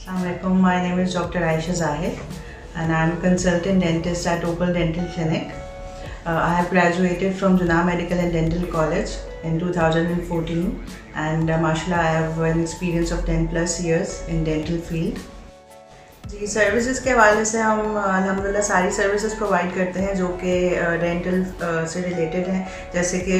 Assalamualaikum. My name is Dr. Aisha Zahid and I am a consultant dentist at Opal Dental Clinic. I have graduated from Jinnah Medical and Dental College in 2014 and mashallah I have an experience of 10 plus years in dental field. Ji services के हवाले से हम अल्हम्दुलिल्लाह सारी services provide करते हैं जो कि डेंटल से रिलेटेड हैं, जैसे कि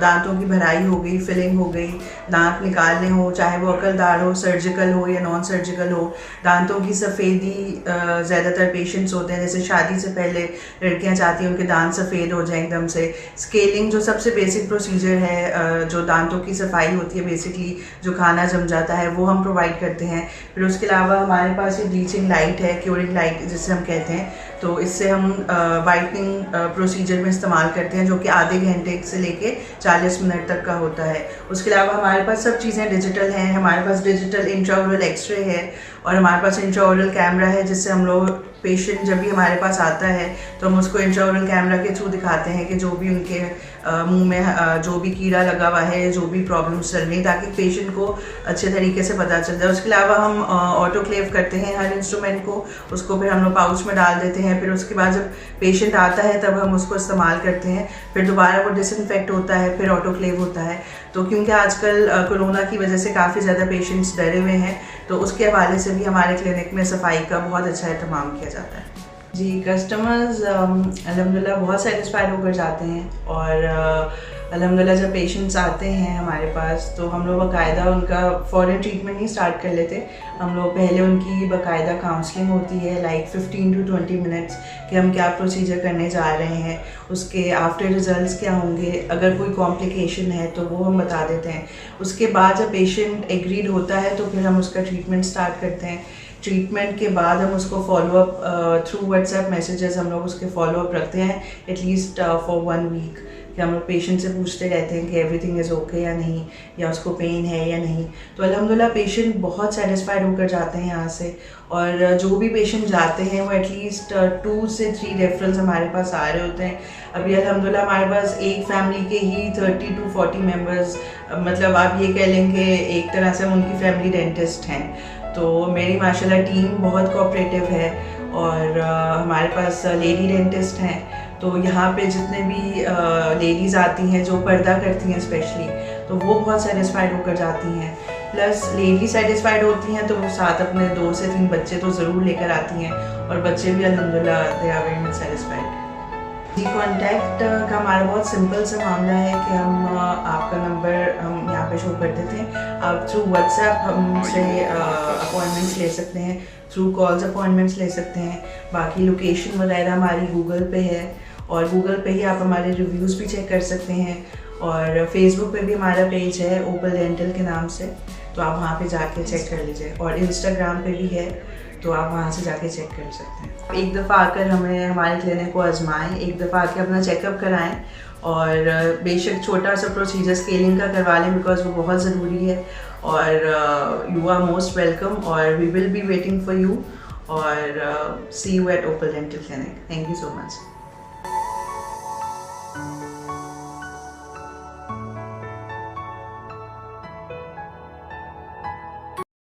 दांतों की भराई हो गई, फिलिंग हो गई, दांत निकालने हो, चाहे वो अकलदार हो, सर्जिकल हो या नॉन सर्जिकल हो। दांतों की सफ़ेदी ज़्यादातर पेशेंट्स होते हैं, जैसे शादी से पहले लड़कियां चाहती हैं उनके दांत सफ़ेद हो जाए एकदम से। स्केलिंग जो सबसे बेसिक प्रोसीजर है, जो दांतों की सफाई होती है, बेसिकली जो खाना जम जाता है वो हम प्रोवाइड करते हैं। फिर उसके अलावा हमारे पास ये ब्लीचिंग लाइट है, क्योरिंग लाइट जिसे हम कहते हैं, तो इससे हम वाइटनिंग प्रोसीजर में इस्तेमाल करते हैं, जो कि आधे घंटे से लेके 40 मिनट तक का होता है। उसके अलावा हमारे पास सब चीज़ें डिजिटल हैं। हमारे पास डिजिटल इंट्राओरल एक्सरे है और हमारे पास इंट्राओरल कैमरा है, जिससे हम लोग पेशेंट जब भी हमारे पास आता है तो हम उसको इंट्राओरल कैमरा के थ्रू दिखाते हैं कि जो भी उनके मुंह में जो भी कीड़ा लगा हुआ है, जो भी प्रॉब्लम्स चल रही हैं, ताकि पेशेंट को अच्छे तरीके से पता चल जाए। उसके अलावा हम ऑटोक्लेव करते हैं हर इंस्ट्रूमेंट को, उसको फिर हम लोग पाउच में डाल देते हैं। फिर उसके बाद जब पेशेंट आता है तब हम उसको इस्तेमाल करते हैं, फिर दोबारा वो डिसइंफेक्ट होता है, फिर ऑटोक्लेव होता है। तो क्योंकि आजकल कोरोना की वजह से काफ़ी ज़्यादा पेशेंट्स डरे हुए हैं, तो उसके हवाले से भी हमारे क्लिनिक में सफाई का बहुत अच्छा एहतमाम किया जाता है। जी कस्टमर्स अल्हम्दुलिल्लाह बहुत सेटिस्फाइड होकर जाते हैं और अल्हम्दुलिल्लाह जब पेशेंट्स आते हैं हमारे पास तो हम लोग बाकायदा उनका फ़ौरन ट्रीटमेंट नहीं स्टार्ट कर लेते। हम लोग पहले उनकी बाकायदा काउंसलिंग होती है, लाइक 15 to 20 मिनट्स, कि हम क्या प्रोसीजर करने जा रहे हैं, उसके आफ्टर रिजल्ट्स क्या होंगे, अगर कोई कॉम्प्लिकेशन है तो वो हम बता देते हैं। उसके बाद जब पेशेंट एग्रीड होता है तो फिर हम उसका ट्रीटमेंट स्टार्ट करते हैं। ट्रीटमेंट के बाद हम उसको फॉलोअप थ्रू व्हाट्सएप मैसेजेस हम लोग उसके फॉलोअप रखते हैं एटलीस्ट फॉर 1 वीक, कि हम लोग पेशेंट से पूछते रहते हैं कि एवरीथिंग इज़ ओके या नहीं, या उसको पेन है या नहीं। तो अल्हम्दुलिल्लाह पेशेंट बहुत सेटिस्फाइड होकर जाते हैं यहाँ से, और जो भी पेशेंट जाते हैं वो एटलीस्ट 2 से 3 रेफरल्स हमारे पास आ रहे होते हैं। अभी अल्हम्दुलिल्लाह हमारे पास एक फैमिली के ही 30 to 40 मेम्बर्स, मतलब आप ये कह लें कि एक तरह से उनकी फैमिली डेंटिस्ट हैं। तो मेरी माशाल्लाह टीम बहुत कोऑपरेटिव है और हमारे पास लेडी डेंटिस्ट हैं, तो यहाँ पे जितने भी लेडीज़ आती हैं जो पर्दा करती हैं स्पेशली, तो वो बहुत सेटिस्फाइड होकर जाती हैं। प्लस लेडी सेटिस्फाइड होती हैं तो वो साथ अपने 2 से 3 बच्चे तो ज़रूर लेकर आती हैं, और बच्चे भी अल्हम्दुलिल्लाह they are very much satisfied. जी कॉन्टैक्ट का हमारा बहुत सिंपल सा मामला है कि हम आपका नंबर हम यहाँ पे शो कर देते हैं। आप थ्रू व्हाट्सएप हमसे अपॉइंटमेंट्स ले सकते हैं, थ्रू कॉल्स अपॉइंटमेंट्स ले सकते हैं। बाकी लोकेशन वगैरह हमारी गूगल पे है, और गूगल पे ही आप हमारे रिव्यूज़ भी चेक कर सकते हैं, और फेसबुक पे भी हमारा पेज है ओपल डेंटल के नाम से, तो आप वहाँ पे जाके चेक कर लीजिए, और इंस्टाग्राम पे भी है, तो आप वहाँ से जाके चेक कर सकते हैं। एक दफ़ा आकर हमें हमारे क्लिनिक को आजमाएं, एक दफ़ा आके अपना चेकअप कराएं, और बेशक छोटा सा प्रोसीजर स्केलिंग का करवा लें, बिकॉज वो बहुत ज़रूरी है। और यू आर मोस्ट वेलकम, और we will be waiting for you, और see you at Opal dental clinic. Thank you so much.